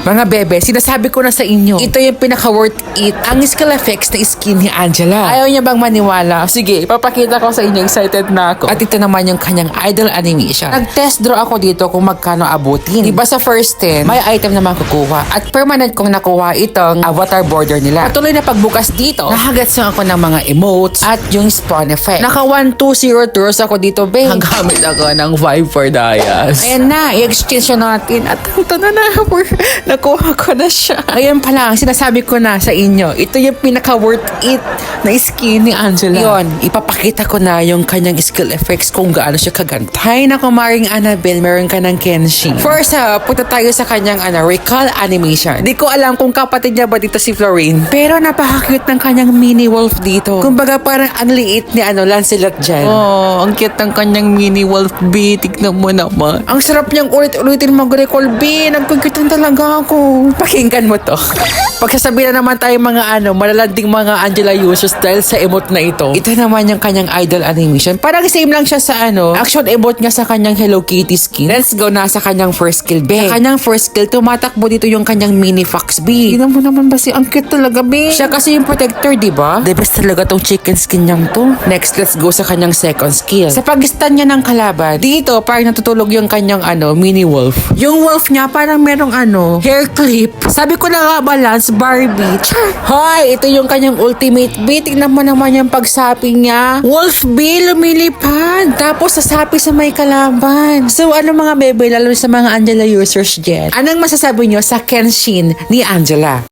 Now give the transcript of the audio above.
Mga bebe, sinasabi ko na sa inyo, ito yung pinaka-worth it, ang skill effects na skin ni Angela. Ayaw niya bang maniwala? Sige, papakita ko sa inyo, excited na ako. At ito naman yung kanyang idol animation. Nag-test draw ako dito kung magkano abutin. Diba sa first 10, may item naman kukuha. At permanent kong nakuha itong avatar border nila. Patuloy na pagbukas dito, nakagats na ako ng mga emotes at yung spawn effect. Naka 1202 ako dito, babe. Hanggamit ako ng 5 for Dayas. Ayan na, i-exchange na natin. At ito na nakuha ko na siya. Ayan pa lang, sinasabi ko na sa inyo, ito yung pinaka-worth it na skin ni Angela. Yun, ipapakita ko na yung kanyang skill effects kung gaano siya kaganda. Hay nako, Maring Annabelle, meron ka ng Kenshin. First, punta tayo sa kanyang recall animation. Di ko alam kung kapatid niya ba dito si Florine. Pero napaka-cute ng kanyang mini wolf dito. Kumbaga parang ang liit ni Lancelot dyan. Oh, ang cute ng kanyang mini wolf, B. Tignan mo naman. Ang sarap niyang ulit-ulitin mag-recall, B. Nagpagkitan talaga ako. Pakinggan mo to. Pagsasabi na naman tayo mga malalanding mga Angela users dahil sa emote na ito. Ito naman yung kanyang idol animation. Parang same lang siya sa action emote niya sa kanyang Hello Kitty skin. Let's go na sa kanyang first skill, be. Sa kanyang first skill, tumatakbo dito yung kanyang mini fox, B. Tignan mo naman ba si ang cute talaga, B. Siya kasi yung protector, diba? The best talaga tong chicken skin niyang to. Next, let's go sa kanyang second skill. Sa pag-stun niya ng kalaban, dito parang natutulog yung kanyang mini wolf. Yung wolf niya parang merong hair clip. Sabi ko na nga, balance Barbie. Hoy, ito yung kanyang ultimate B. Tignan mo naman yung pagsapi niya. Wolf B, lumilipad. Tapos sasapi sa may kalaban. So, mga bebe, lalo sa mga Angela users dyan, anong masasabi nyo sa Kenshin ni Angela?